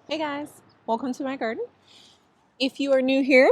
Hey guys, welcome to my garden. If you are new here,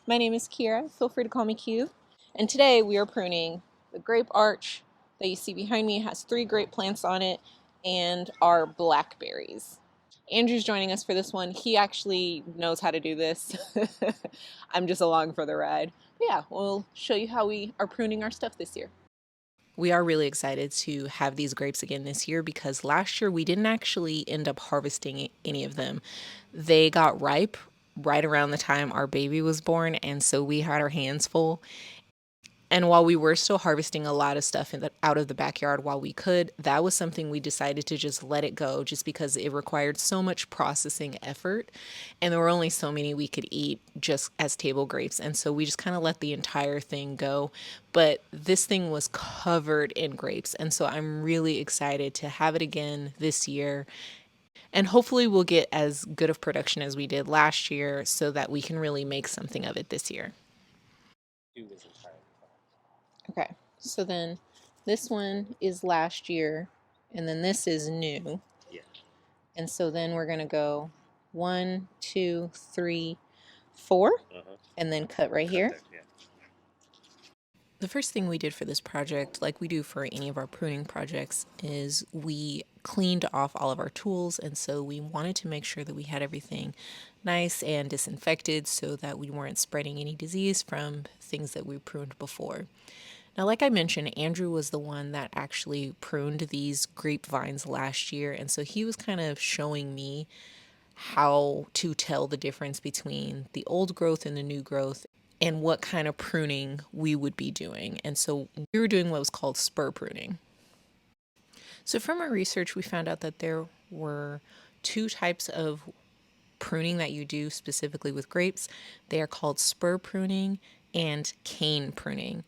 my name is Kira. Feel free to call me Q. And today we are pruning the grape arch that you see behind me. It has 3 grape plants on it and our blackberries. Andrew's joining us for this one. He actually knows how to do this. I'm just along for the ride. But yeah, we'll show you how we are pruning our stuff this year. We are really excited to have these grapes again this year because last year we didn't actually end up harvesting any of them. They got ripe right around the time our baby was born, and so we had our hands full. And while we were still harvesting a lot of stuff out of the backyard while we could, that was something we decided to just let it go just because it required so much processing effort. And there were only so many we could eat just as table grapes. And so we just kind of let the entire thing go. But this thing was covered in grapes. And so I'm really excited to have it again this year. And hopefully we'll get as good of production as we did last year so that we can really make something of it this year. Okay, so then this one is last year, and then this is new. Yeah. And so then we're gonna go 1, 2, 3, 4, and then cut right here. Yeah. The first thing we did for this project, like we do for any of our pruning projects, is we cleaned off all of our tools, and so we wanted to make sure that we had everything nice and disinfected so that we weren't spreading any disease from things that we pruned before. Now, like I mentioned, Andrew was the one that actually pruned these grapevines last year, and so he was kind of showing me how to tell the difference between the old growth and the new growth and what kind of pruning we would be doing. And so we were doing what was called spur pruning. So from our research, we found out that there were 2 types of pruning that you do specifically with grapes. They are called spur pruning and cane pruning.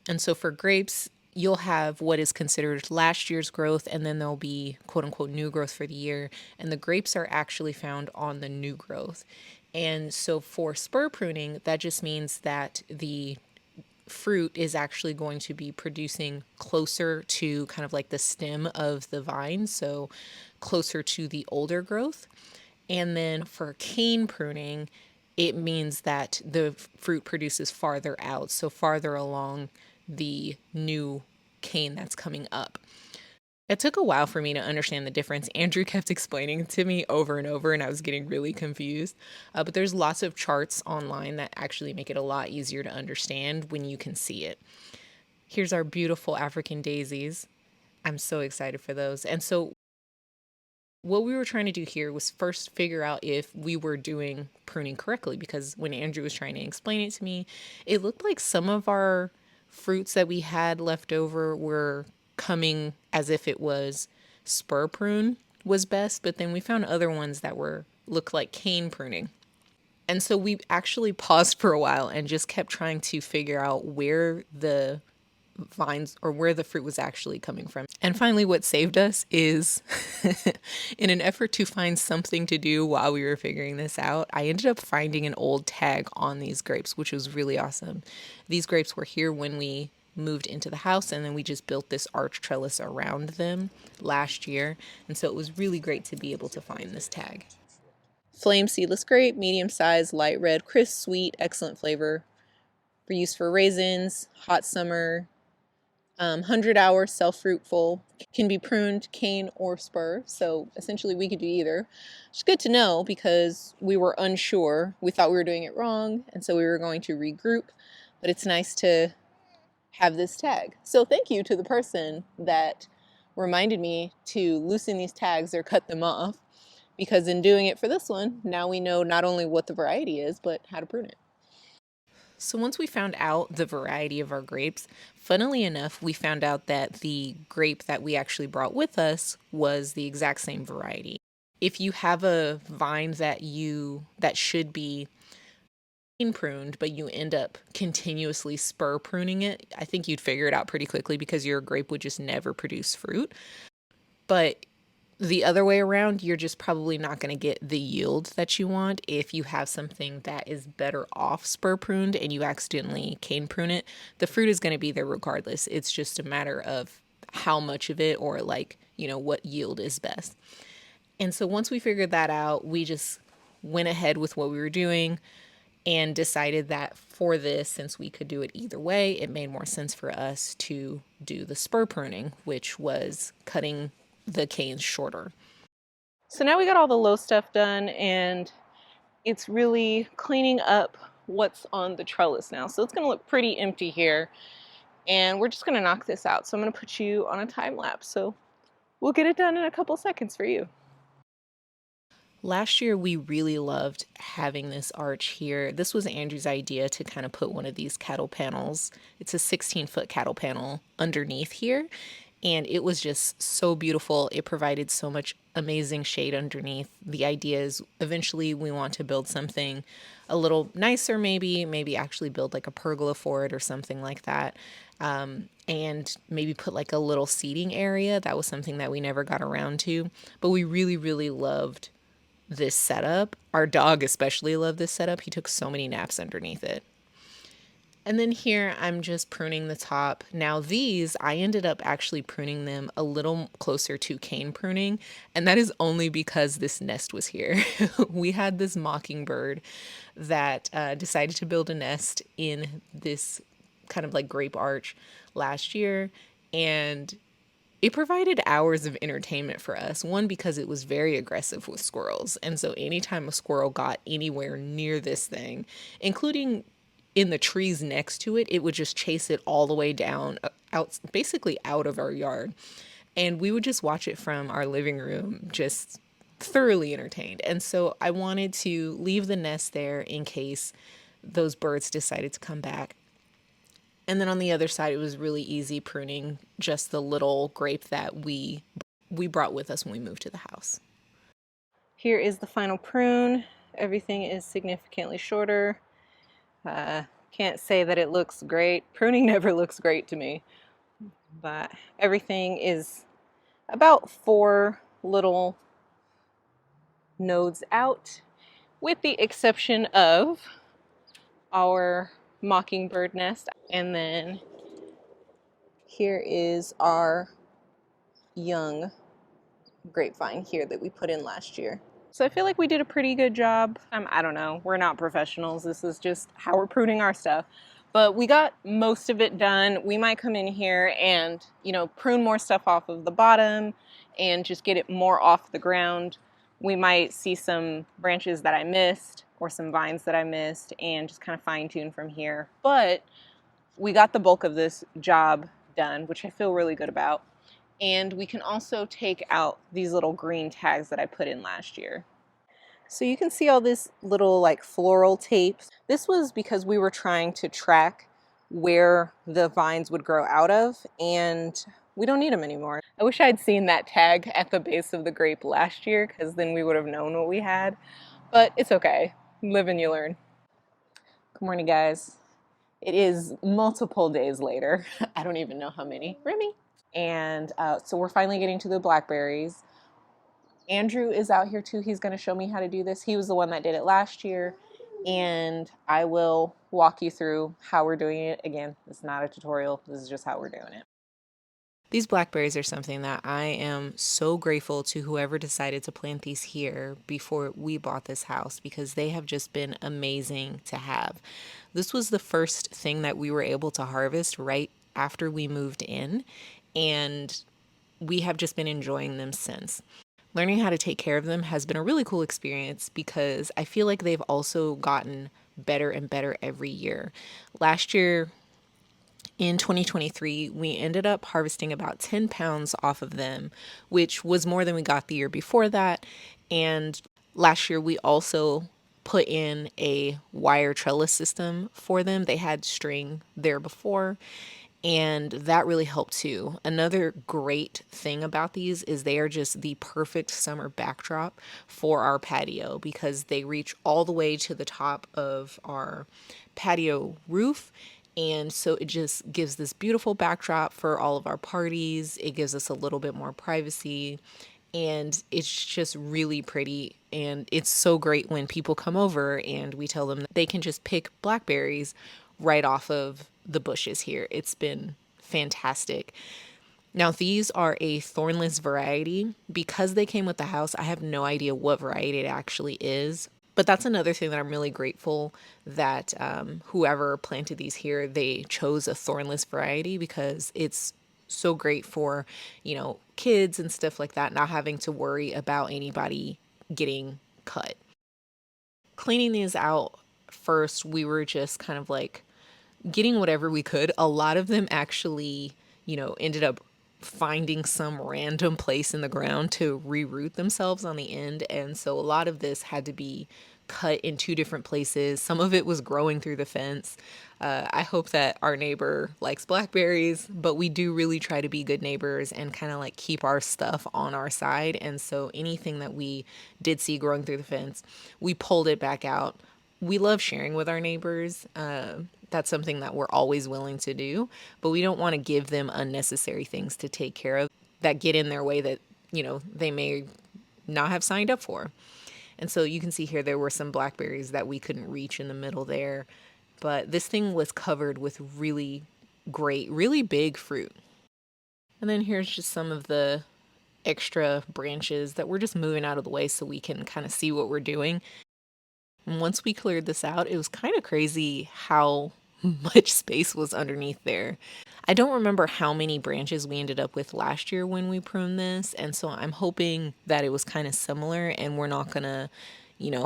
And so for grapes, you'll have what is considered last year's growth, and then there'll be quote unquote new growth for the year. And the grapes are actually found on the new growth. And so for spur pruning, that just means that the fruit is actually going to be producing closer to kind of like the stem of the vine, so closer to the older growth. And then for cane pruning, it means that the fruit produces farther out, so farther along the new cane that's coming up. It took a while for me to understand the difference. Andrew kept explaining it to me over and over, and I was getting really confused. But there's lots of charts online that actually make it a lot easier to understand when you can see it. Here's our beautiful African daisies. I'm so excited for those. And so what we were trying to do here was first figure out if we were doing pruning correctly, because when Andrew was trying to explain it to me, it looked like some of our fruits that we had left over were coming as if it was spur prune was best, but then we found other ones that looked like cane pruning. And so we actually paused for a while and just kept trying to figure out where the vines or where the fruit was actually coming from. And finally, what saved us is in an effort to find something to do while we were figuring this out, I ended up finding an old tag on these grapes, which was really awesome. These grapes were here when we moved into the house, and then we just built this arch trellis around them last year. And so it was really great to be able to find this tag. Flame seedless grape, medium size, light red, crisp, sweet, excellent flavor. For use for raisins, hot summer, 100-hour self-fruitful, can be pruned, cane, or spur. So essentially we could do either. It's good to know because we were unsure. We thought we were doing it wrong, and so we were going to regroup. But it's nice to have this tag. So thank you to the person that reminded me to loosen these tags or cut them off, because in doing it for this one, now we know not only what the variety is, but how to prune it. So once we found out the variety of our grapes, funnily enough, we found out that the grape that we actually brought with us was the exact same variety. If you have a vine that should be pruned, but you end up continuously spur pruning it, I think you'd figure it out pretty quickly because your grape would just never produce fruit. But the other way around, you're just probably not going to get the yield that you want if you have something that is better off spur pruned and you accidentally cane prune it. The fruit is going to be there regardless. It's just a matter of how much of it, or like, what yield is best. And so once we figured that out, we just went ahead with what we were doing and decided that for this, since we could do it either way, it made more sense for us to do the spur pruning, which was cutting the canes shorter. So now we got all the low stuff done, and it's really cleaning up what's on the trellis now. So it's going to look pretty empty here, and we're just going to knock this out. So I'm going to put you on a time lapse. So we'll get it done in a couple seconds for you. Last year, we really loved having this arch here. This was Andrew's idea to kind of put one of these cattle panels. It's a 16-foot cattle panel underneath here. And it was just so beautiful. It provided so much amazing shade underneath. The idea is eventually we want to build something a little nicer, maybe actually build like a pergola for it or something like that. And maybe put like a little seating area. That was something that we never got around to. But we really, really loved this setup. Our dog especially loved this setup. He took so many naps underneath it. And then here I'm just pruning the top. Now these, I ended up actually pruning them a little closer to cane pruning. And that is only because this nest was here. We had this mockingbird that decided to build a nest in this kind of like grape arch last year. And it provided hours of entertainment for us. One, because it was very aggressive with squirrels. And so anytime a squirrel got anywhere near this thing, including in the trees next to it, it would just chase it all the way down, out, basically out of our yard. And we would just watch it from our living room, just thoroughly entertained. And so I wanted to leave the nest there in case those birds decided to come back. And then on the other side, it was really easy pruning just the little grape that we brought with us when we moved to the house. Here is the final prune. Everything is significantly shorter. Can't say that it looks great. Pruning never looks great to me. But everything is about 4 little nodes out, with the exception of our mockingbird nest. And then here is our young grapevine here that we put in last year. So I feel like we did a pretty good job. I don't know, we're not professionals. This is just how we're pruning our stuff. But we got most of it done. We might come in here and, prune more stuff off of the bottom and just get it more off the ground. We might see some branches that I missed or some vines that I missed and just kind of fine tune from here. But we got the bulk of this job done, which I feel really good about. And we can also take out these little green tags that I put in last year. So you can see all this little like floral tape. This was because we were trying to track where the vines would grow out of, and we don't need them anymore. I wish I'd seen that tag at the base of the grape last year, because then we would have known what we had. But it's okay. Live and you learn. Good morning, guys. It is multiple days later. I don't even know how many. Remy. And so we're finally getting to the blackberries. Andrew is out here too. He's going to show me how to do this. He was the one that did it last year. And I will walk you through how we're doing it. Again, it's not a tutorial. This is just how we're doing it. These blackberries are something that I am so grateful to whoever decided to plant these here before we bought this house, because they have just been amazing to have. This was the first thing that we were able to harvest right after we moved in, and we have just been enjoying them since. Learning how to take care of them has been a really cool experience, because I feel like they've also gotten better and better every year. Last year, in 2023, we ended up harvesting about 10 pounds off of them, which was more than we got the year before that. And last year, we also put in a wire trellis system for them. They had string there before, and that really helped too. Another great thing about these is they are just the perfect summer backdrop for our patio, because they reach all the way to the top of our patio roof. And so it just gives this beautiful backdrop for all of our parties. It gives us a little bit more privacy, and it's just really pretty. And it's so great when people come over and we tell them that they can just pick blackberries right off of the bushes here. It's been fantastic. Now, these are a thornless variety. Because they came with the house, I have no idea what variety it actually is. But that's another thing that I'm really grateful that whoever planted these here, they chose a thornless variety because it's so great for, kids and stuff like that, not having to worry about anybody getting cut. Cleaning these out first, we were just kind of like getting whatever we could. A lot of them actually, ended up finding some random place in the ground to reroot themselves on the end. And so a lot of this had to be cut in two different places. Some of it was growing through the fence. I hope that our neighbor likes blackberries, but we do really try to be good neighbors and kind of like keep our stuff on our side. And so anything that we did see growing through the fence, we pulled it back out. We love sharing with our neighbors. That's something that we're always willing to do, but we don't want to give them unnecessary things to take care of that get in their way that, they may not have signed up for. And so you can see here there were some blackberries that we couldn't reach in the middle there, but this thing was covered with really great, really big fruit. And then here's just some of the extra branches that we're just moving out of the way so we can kind of see what we're doing. And once we cleared this out, it was kind of crazy how much space was underneath there. I don't remember how many branches we ended up with last year when we pruned this, and so I'm hoping that it was kind of similar and we're not gonna,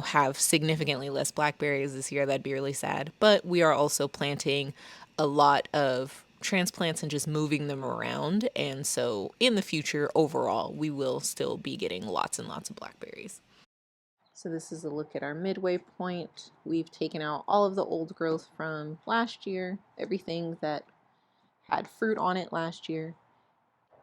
have significantly less blackberries this year. That'd be really sad. But we are also planting a lot of transplants and just moving them around, and so in the future, overall, we will still be getting lots and lots of blackberries. So this is a look at our midway point. We've taken out all of the old growth from last year, everything that had fruit on it last year.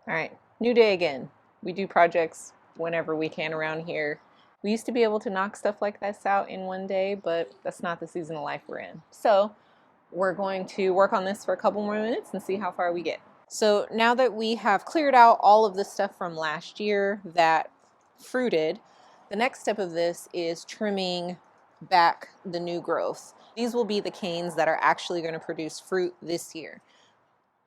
All right, new day again. We do projects whenever we can around here. We used to be able to knock stuff like this out in one day, but that's not the season of life we're in. So we're going to work on this for a couple more minutes and see how far we get. So now that we have cleared out all of the stuff from last year that fruited, the next step of this is trimming back the new growth. These will be the canes that are actually going to produce fruit this year.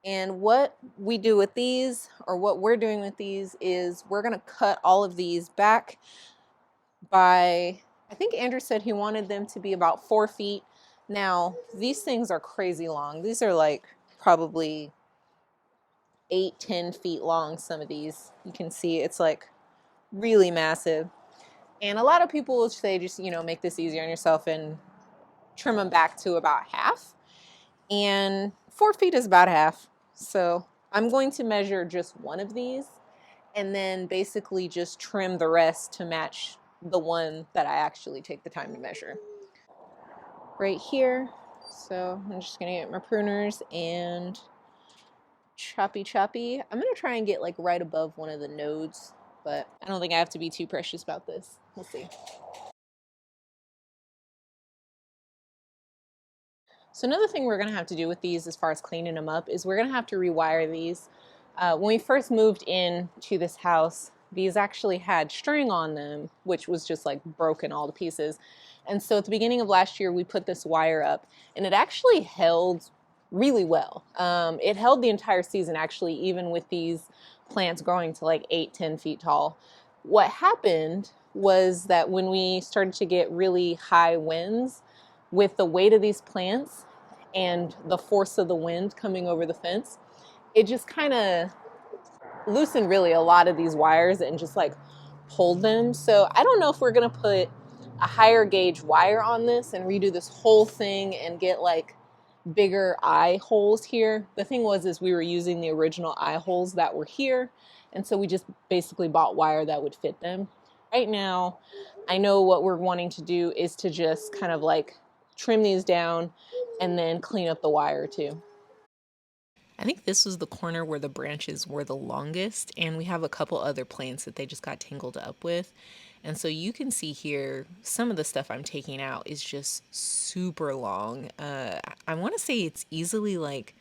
And what we do with these, or what we're doing with these, is we're going to cut all of these back by, I think Andrew said he wanted them to be about 4 feet. Now, these things are crazy long. These are like probably 8-10 feet long. Some of these, you can see it's like really massive. And a lot of people will say just, make this easier on yourself and trim them back to about half. And 4 feet is about half. So I'm going to measure just one of these and then basically just trim the rest to match the one that I actually take the time to measure. Right here. So I'm just gonna get my pruners and choppy. I'm gonna try and get like right above one of the nodes, but I don't think I have to be too precious about this. We'll see. So another thing we're gonna have to do with these as far as cleaning them up is we're gonna have to rewire these. When we first moved into this house, these actually had string on them, which was just like broken all to pieces. And so at the beginning of last year, we put this wire up and it actually held really well. It held the entire season actually, even with these plants growing to like 8-10 feet tall. What happened was that when we started to get really high winds, with the weight of these plants and the force of the wind coming over the fence, it just kind of loosened really a lot of these wires and just like pulled them. So I don't know if we're gonna put a higher gauge wire on this and redo this whole thing and get like bigger eye holes here. The thing was is we were using the original eye holes that were here, and so we just basically bought wire that would fit them. Right now, I know what we're wanting to do is to just kind of like trim these down and then clean up the wire too. I think this was the corner where the branches were the longest, and we have a couple other plants that they just got tangled up with. And so you can see here, some of the stuff I'm taking out is just super long. I want to say it's easily like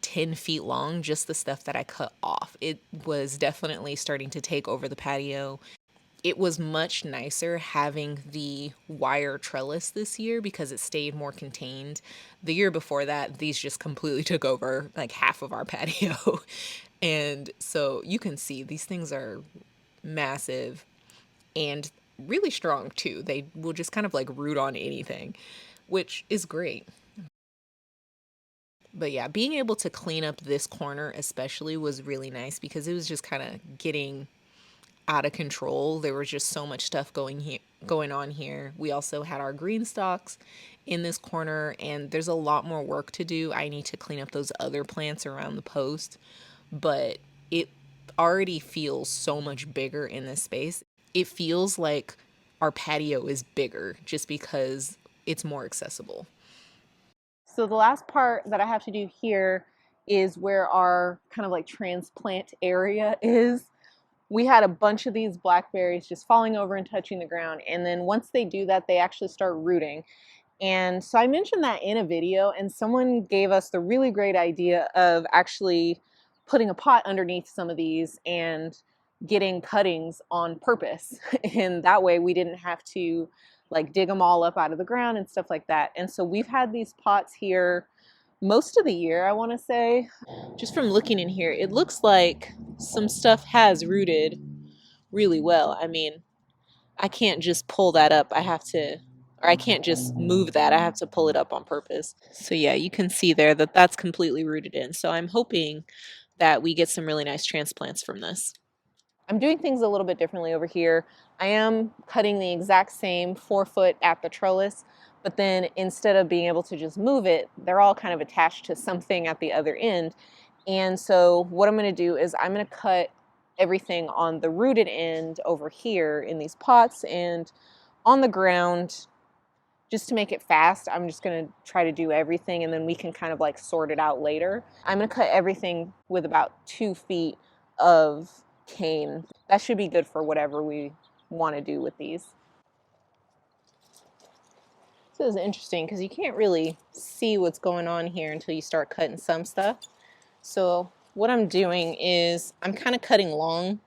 10 feet long, just the stuff that I cut off. It was definitely starting to take over the patio. It was much nicer having the wire trellis this year because it stayed more contained. The year before that, these just completely took over like half of our patio. And so you can see these things are massive and really strong too. They will just kind of like root on anything, which is great. But yeah, being able to clean up this corner especially was really nice because it was just kind of getting out of control. There was just so much stuff going on here. We also had our green stalks in this corner, and there's a lot more work to do. I need to clean up those other plants around the post, but it already feels so much bigger in this space. It feels like our patio is bigger just because it's more accessible. So the last part that I have to do here is where our kind of like transplant area is. We had a bunch of these blackberries just falling over and touching the ground, and then once they do that, they actually start rooting. And so I mentioned that in a video, and someone gave us the really great idea of actually putting a pot underneath some of these and getting cuttings on purpose. And that way we didn't have to like dig them all up out of the ground and stuff like that. And so we've had these pots here most of the year, I want to say. Just from looking in here, it looks like some stuff has rooted really well. I mean, I can't just pull that up. I can't just move that. I have to pull it up on purpose. So yeah, you can see there that that's completely rooted in. So I'm hoping that we get some really nice transplants from this. I'm doing things a little bit differently over here. I am cutting the exact same 4 foot at the trellis, but then instead of being able to just move it, they're all kind of attached to something at the other end. And so what I'm going to do is I'm going to cut everything on the rooted end over here in these pots, and on the ground, just to make it fast, I'm just going to try to do everything, and then we can kind of like sort it out later. I'm going to cut everything with about 2 feet of cane. That should be good for whatever we want to do with these. So this is interesting because you can't really see what's going on here until you start cutting some stuff. So what I'm doing is I'm kind of cutting long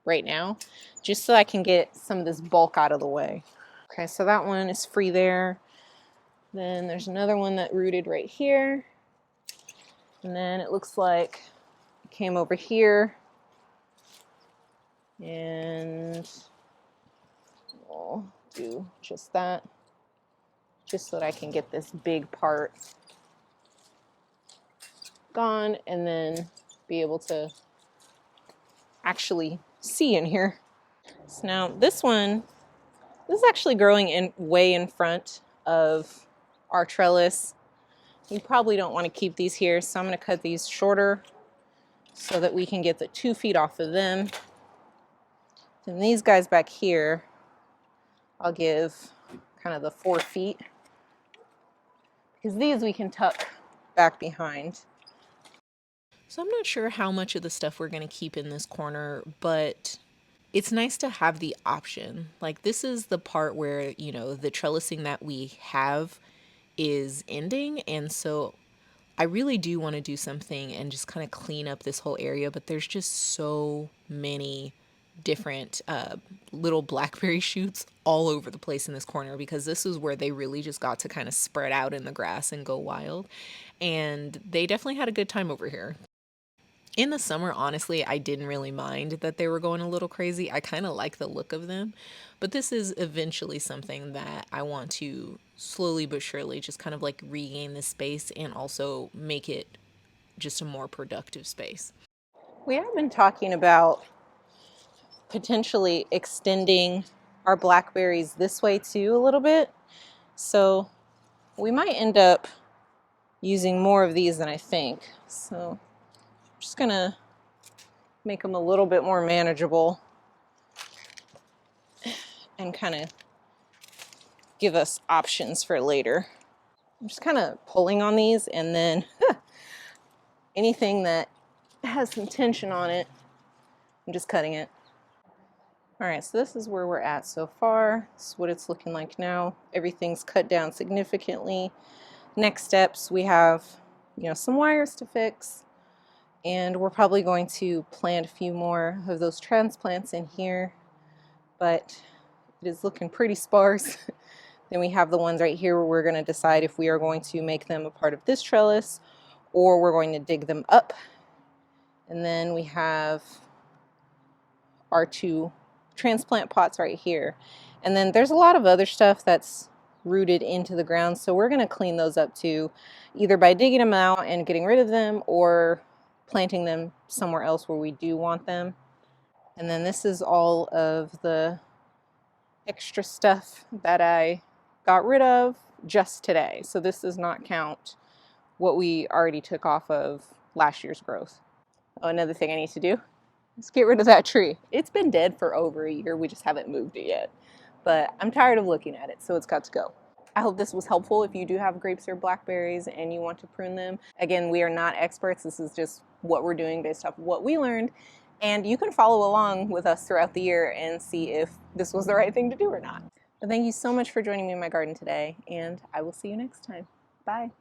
right now just so I can get some of this bulk out of the way. Okay, so that one is free there. Then there's another one that rooted right here. And then it looks like it came over here. And we'll do just that, just so that I can get this big part gone and then be able to actually see in here. So now this is actually growing in way in front of our trellis. We probably don't want to keep these here, so I'm going to cut these shorter so that we can get the 2 feet off of them. And these guys back here, I'll give kind of the 4 feet, because these we can tuck back behind. So I'm not sure how much of the stuff we're going to keep in this corner, but it's nice to have the option. Like, this is the part where, you know, the trellising that we have is ending, and so I really do want to do something and just kind of clean up this whole area, but there's just so many different little blackberry shoots all over the place in this corner, because this is where they really just got to kind of spread out in the grass and go wild. And they definitely had a good time over here. In the summer, honestly, I didn't really mind that they were going a little crazy. I kind of like the look of them. But this is eventually something that I want to slowly but surely just kind of like regain this space and also make it just a more productive space. We have been talking about potentially extending our blackberries this way too a little bit. So we might end up using more of these than I think. So I'm just gonna make them a little bit more manageable and kind of give us options for later. I'm just kind of pulling on these, and then anything that has some tension on it, I'm just cutting it. All right, so this is where we're at so far. This is what it's looking like now. Everything's cut down significantly. Next steps, we have, you know, some wires to fix, and we're probably going to plant a few more of those transplants in here, but it is looking pretty sparse. Then we have the ones right here where we're going to decide if we are going to make them a part of this trellis or we're going to dig them up And then we have our 2 transplant pots right here. And then there's a lot of other stuff that's rooted into the ground, so we're going to clean those up too, either by digging them out and getting rid of them or planting them somewhere else where we do want them. And then this is all of the extra stuff that I got rid of just today. So this does not count what we already took off of last year's growth. Oh, another thing I need to do, let's get rid of that tree. It's been dead for over a year. We just haven't moved it yet. But I'm tired of looking at it, so it's got to go. I hope this was helpful if you do have grapes or blackberries and you want to prune them. Again, we are not experts. This is just what we're doing based off of what we learned. And you can follow along with us throughout the year and see if this was the right thing to do or not. But thank you so much for joining me in my garden today, and I will see you next time. Bye.